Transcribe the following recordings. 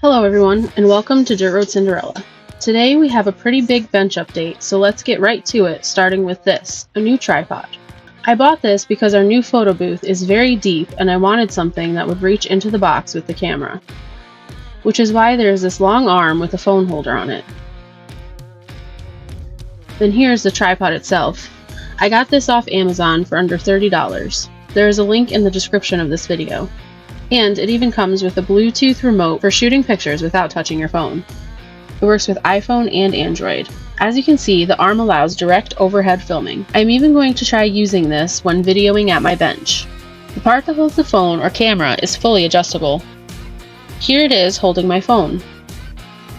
Hello everyone, and welcome to Dirt Road Cinderella. Today we have a pretty big bench update, so let's get right to it, starting with this, a new tripod. I bought this because our new photo booth is very deep and I wanted something that would reach into the box with the camera, which is why there is this long arm with a phone holder on it. Then here's the tripod itself. I got this off Amazon for under $30. There is a link in the description of this video. And it even comes with a Bluetooth remote for shooting pictures without touching your phone. It works with iPhone and Android. As you can see, the arm allows direct overhead filming. I'm even going to try using this when videoing at my bench. The part that holds the phone or camera is fully adjustable. Here it is holding my phone.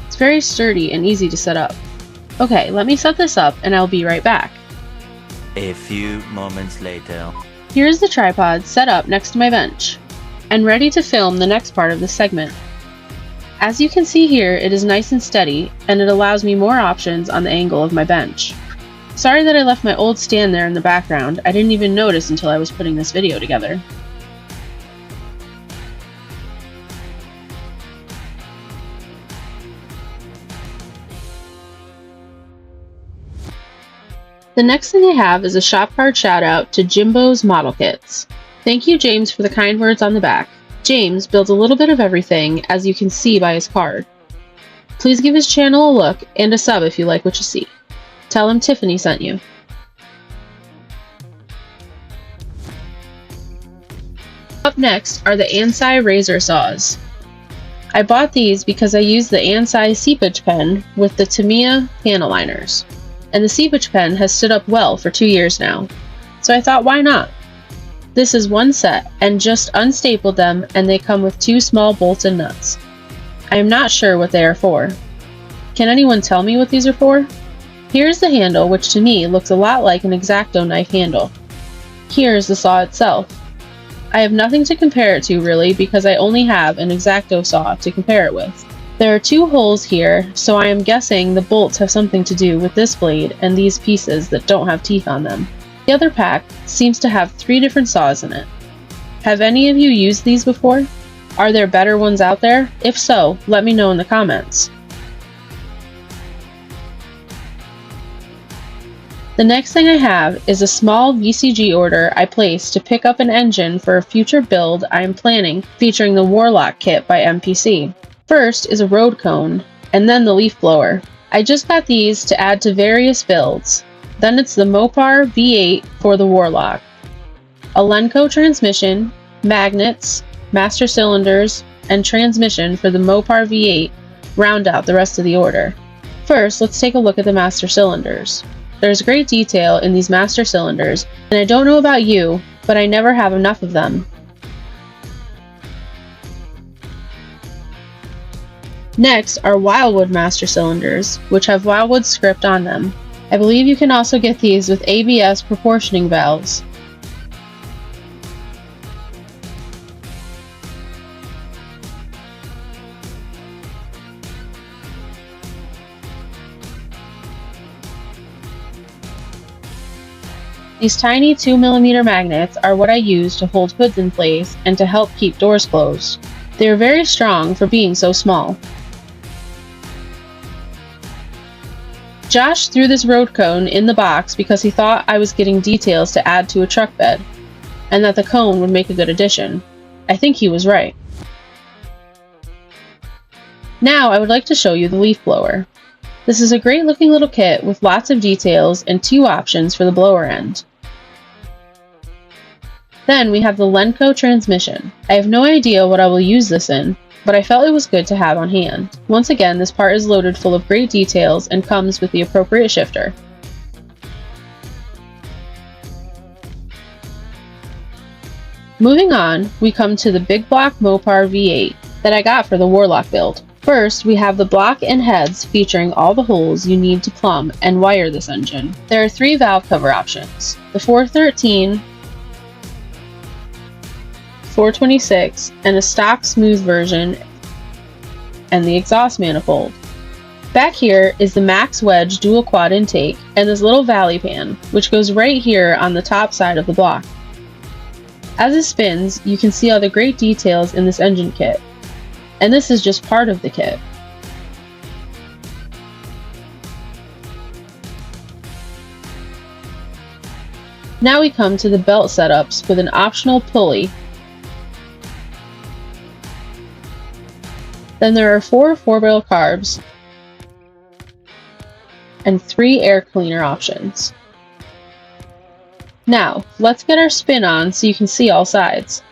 It's very sturdy and easy to set up. Okay, let me set this up and I'll be right back. A few moments later. Here's the tripod set up next to my bench, and ready to film the next part of this segment. As you can see here, it is nice and steady, and it allows me more options on the angle of my bench. Sorry that I left my old stand there in the background. I didn't even notice until I was putting this video together. The next thing I have is a shop card shout out to Jimbo's Model Kits. Thank you, James, for the kind words on the back. James builds a little bit of everything, as you can see by his card. Please give his channel a look and a sub if you like what you see. Tell him Tiffany sent you. Up next are the Ansai razor saws. I bought these because I use the Ansai seepage pen with the Tamiya panel liners, and the seepage pen has stood up well for 2 years now, so I thought, why not? This is one set, and just unstapled them, and they come with 2 small bolts and nuts. I am not sure what they are for. Can anyone tell me what these are for? Here's the handle, which to me looks a lot like an X-Acto knife handle. Here's the saw itself. I have nothing to compare it to really, because I only have an X-Acto saw to compare it with. There are 2 holes here, so I am guessing the bolts have something to do with this blade and these pieces that don't have teeth on them. The other pack seems to have 3 different saws in it. Have any of you used these before? Are there better ones out there? If so, let me know in the comments. The next thing I have is a small VCG order I placed to pick up an engine for a future build I am planning featuring the Warlock kit by MPC. First is a road cone, and then the leaf blower. I just got these to add to various builds. Then it's the Mopar V8 for the Warlock, a Lenco transmission, magnets, master cylinders, and transmission for the Mopar V8 round out the rest of the order. First, let's take a look at the master cylinders. There's great detail in these master cylinders, and I don't know about you, but I never have enough of them. Next are Wildwood master cylinders, which have Wildwood script on them. I believe you can also get these with ABS proportioning valves. These tiny 2mm magnets are what I use to hold hoods in place and to help keep doors closed. They are very strong for being so small. Josh threw this road cone in the box because he thought I was getting details to add to a truck bed, and that the cone would make a good addition. I think he was right. Now I would like to show you the leaf blower. This is a great looking little kit with lots of details and 2 options for the blower end. Then we have the Lenco transmission. I have no idea what I will use this in, but I felt it was good to have on hand. Once again, this part is loaded full of great details and comes with the appropriate shifter. Moving on, we come to the big block Mopar V8 that I got for the Warlock build. First, we have the block and heads featuring all the holes you need to plumb and wire this engine. There are 3 valve cover options: the 413, 426, and a stock smooth version, and the exhaust manifold. Back here is the Max Wedge dual quad intake and this little valley pan, which goes right here on the top side of the block. As it spins, you can see all the great details in this engine kit. And this is just part of the kit. Now we come to the belt setups with an optional pulley. Then there are 4 4-wheel carbs and 3 air cleaner options. Now, let's get our spin on so you can see all sides.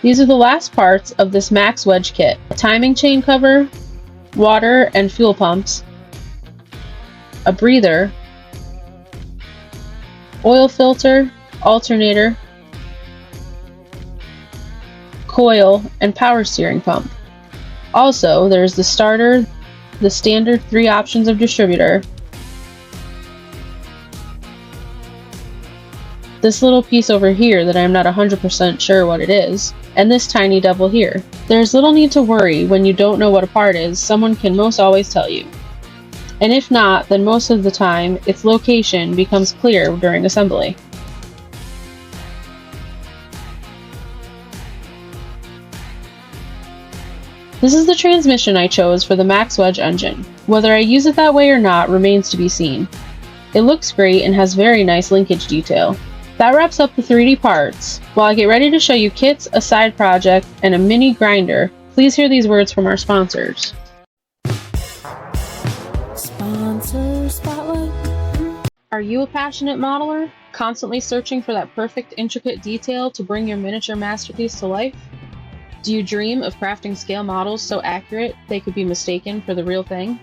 These are the last parts of this max wedge kit: a timing chain cover, water and fuel pumps, a breather, oil filter, alternator, coil, and power steering pump. Also, there's the starter, the standard 3 options of distributor, this little piece over here that I'm not 100% sure what it is, and this tiny devil here. There's little need to worry when you don't know what a part is. Someone can most always tell you. And if not, then most of the time, its location becomes clear during assembly. This is the transmission I chose for the Max Wedge engine. Whether I use it that way or not remains to be seen. It looks great and has very nice linkage detail. That wraps up the 3D parts. While I get ready to show you kits, a side project, and a mini grinder, please hear these words from our sponsors. Sponsor Spotlight. Are you a passionate modeler, constantly searching for that perfect intricate detail to bring your miniature masterpiece to life? Do you dream of crafting scale models so accurate they could be mistaken for the real thing?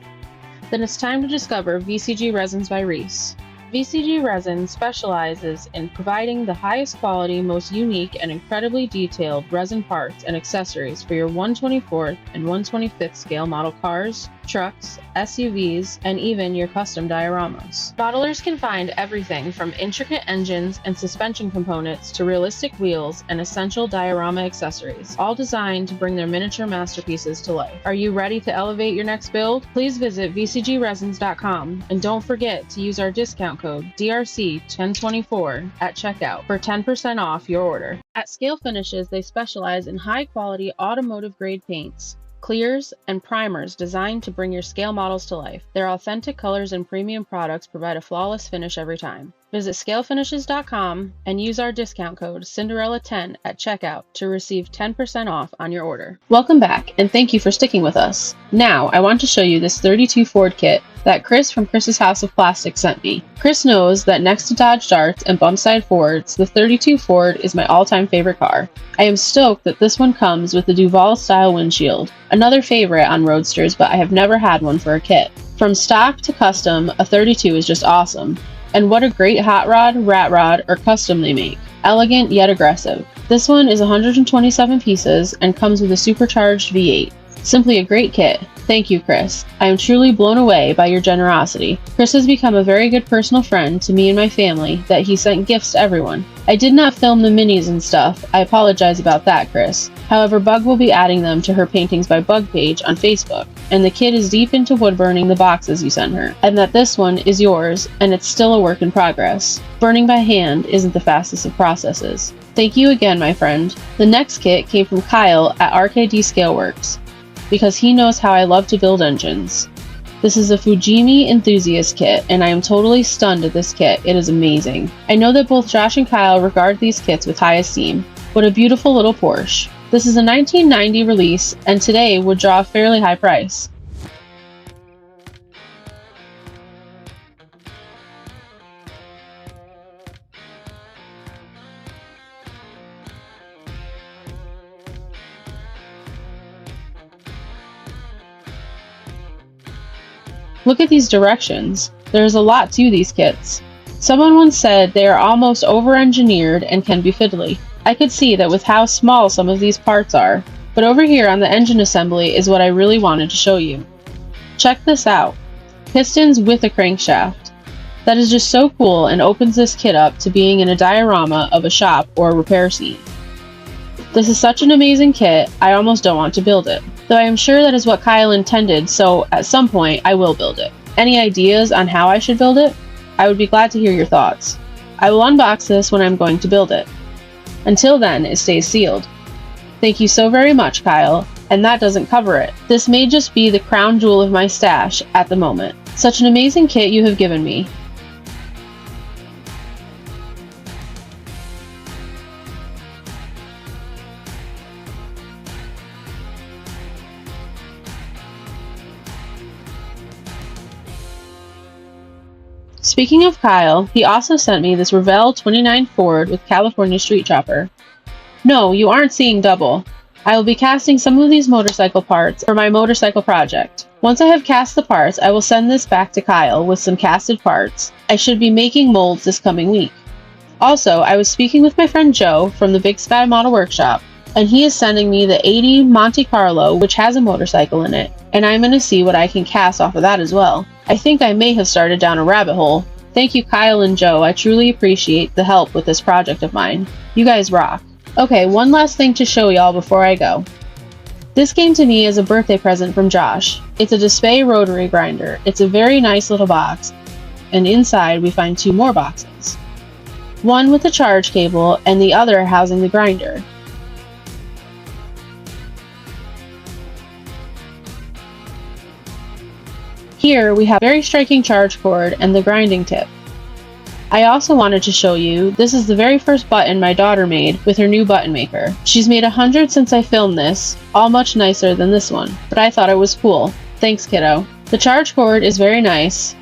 Then it's time to discover VCG Resins by Reese. VCG Resin specializes in providing the highest quality, most unique, and incredibly detailed resin parts and accessories for your 1/24th and 1/25th scale model cars, trucks, SUVs, and even your custom dioramas. Modelers can find everything from intricate engines and suspension components to realistic wheels and essential diorama accessories, all designed to bring their miniature masterpieces to life. Are you ready to elevate your next build? Please visit vcgresins.com and don't forget to use our discount code DRC1024 at checkout for 10% off your order. At Scale Finishes, they specialize in high-quality automotive-grade paints, clears, and primers designed to bring your scale models to life. Their authentic colors and premium products provide a flawless finish every time. Visit scalefinishes.com and use our discount code Cinderella10 at checkout to receive 10% off on your order. Welcome back, and thank you for sticking with us. Now, I want to show you this 32 Ford kit that Chris from Chris's House of Plastic sent me. Chris knows that next to Dodge Darts and Bumpside Fords, the 32 Ford is my all-time favorite car. I am stoked that this one comes with the Duval-style windshield, another favorite on Roadsters, but I have never had one for a kit. From stock to custom, a 32 is just awesome. And what a great hot rod, rat rod, or custom they make. Elegant yet aggressive. This one is 127 pieces and comes with a supercharged V8. Simply a great kit. Thank you, Chris. I am truly blown away by your generosity. Chris has become a very good personal friend to me and my family that he sent gifts to everyone. I did not film the minis and stuff. I apologize about that, Chris. However, Bug will be adding them to her Paintings by Bug page on Facebook, and the kid is deep into wood burning the boxes you sent her, and that this one is yours, and it's still a work in progress. Burning by hand isn't the fastest of processes. Thank you again, my friend. The next kit came from Kyle at RKD Scaleworks, because he knows how I love to build engines. This is a Fujimi Enthusiast kit, and I am totally stunned at this kit. It is amazing. I know that both Josh and Kyle regard these kits with high esteem. What a beautiful little Porsche. This is a 1990 release, and today would draw a fairly high price. Look at these directions. There is a lot to these kits. Someone once said they are almost over-engineered and can be fiddly. I could see that with how small some of these parts are, but over here on the engine assembly is what I really wanted to show you. Check this out. Pistons with a crankshaft. That is just so cool and opens this kit up to being in a diorama of a shop or a repair scene. This is such an amazing kit, I almost don't want to build it. Though I am sure that is what Kyle intended, so at some point I will build it. Any ideas on how I should build it? I would be glad to hear your thoughts. I will unbox this when I'm going to build it. Until then, it stays sealed. Thank you so very much, Kyle, and that doesn't cover it. This may just be the crown jewel of my stash at the moment. Such an amazing kit you have given me. Speaking of Kyle, he also sent me this Revell 29 Ford with California Street Chopper. No, you aren't seeing double. I will be casting some of these motorcycle parts for my motorcycle project. Once I have cast the parts, I will send this back to Kyle with some casted parts. I should be making molds this coming week. Also, I was speaking with my friend Joe from the Dspaie Model Workshop, and he is sending me the 80 Monte Carlo, which has a motorcycle in it, and I'm going to see what I can cast off of that as well. I think I may have started down a rabbit hole. Thank you, Kyle and Joe. I truly appreciate the help with this project of mine. You guys rock. Okay, one last thing to show y'all before I go. This came to me as a birthday present from Josh. It's a Dspaie rotary grinder. It's a very nice little box, and inside we find 2 more boxes. One with a charge cable and the other housing the grinder. Here we have a very striking charge cord and the grinding tip. I also wanted to show you, this is the very first button my daughter made with her new button maker. She's made 100 since I filmed this, all much nicer than this one, but I thought it was cool. Thanks, kiddo. The charge cord is very nice,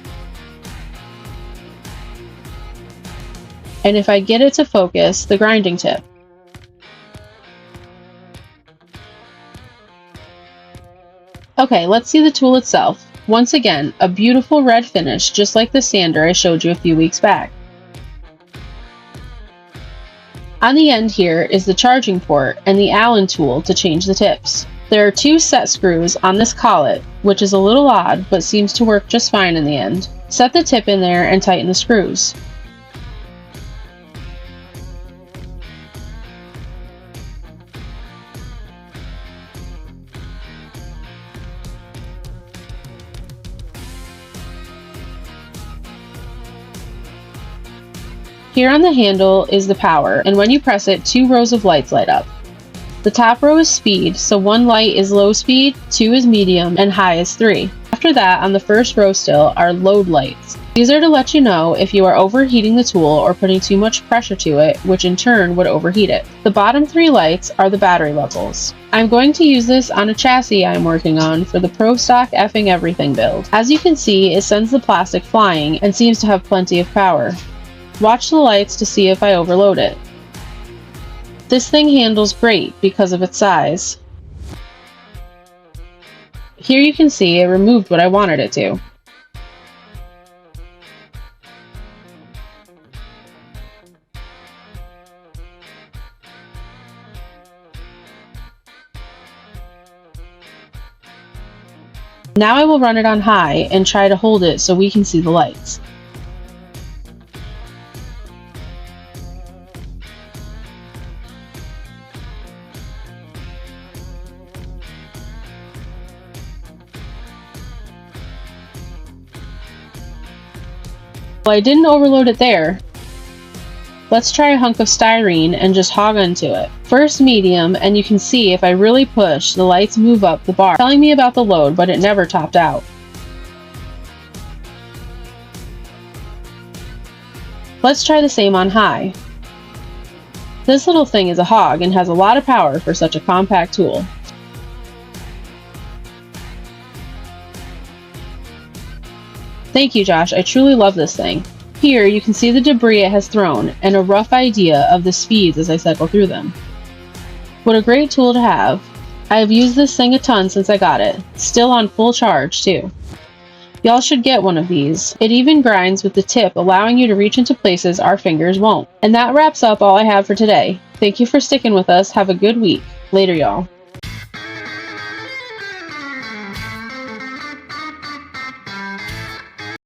and if I get it to focus, the grinding tip. Okay, let's see the tool itself. Once again, a beautiful red finish, just like the sander I showed you a few weeks back. On the end here is the charging port and the Allen tool to change the tips. There are 2 set screws on this collet, which is a little odd, but seems to work just fine in the end. Set the tip in there and tighten the screws. Here on the handle is the power, and when you press it, 2 rows of lights light up. The top row is speed, so 1 light is low speed, 2 is medium, and high is 3. After that, on the first row still, are load lights. These are to let you know if you are overheating the tool or putting too much pressure to it, which in turn would overheat it. The bottom 3 lights are the battery levels. I'm going to use this on a chassis I'm working on for the Pro Stock Effing Everything build. As you can see, it sends the plastic flying and seems to have plenty of power. Watch the lights to see if I overload it. This thing handles great because of its size. Here you can see it removed what I wanted it to. Now I will run it on high and try to hold it so we can see the lights. Well, I didn't overload it there. Let's try a hunk of styrene and just hog onto it. First medium, and you can see if I really push, the lights move up the bar, telling me about the load, but it never topped out. Let's try the same on high. This little thing is a hog and has a lot of power for such a compact tool. Thank you, Josh. I truly love this thing. Here you can see the debris it has thrown and a rough idea of the speeds as I cycle through them. What a great tool to have. I have used this thing a ton since I got it. Still on full charge, too. Y'all should get one of these. It even grinds with the tip, allowing you to reach into places our fingers won't. And that wraps up all I have for today. Thank you for sticking with us. Have a good week. Later, y'all.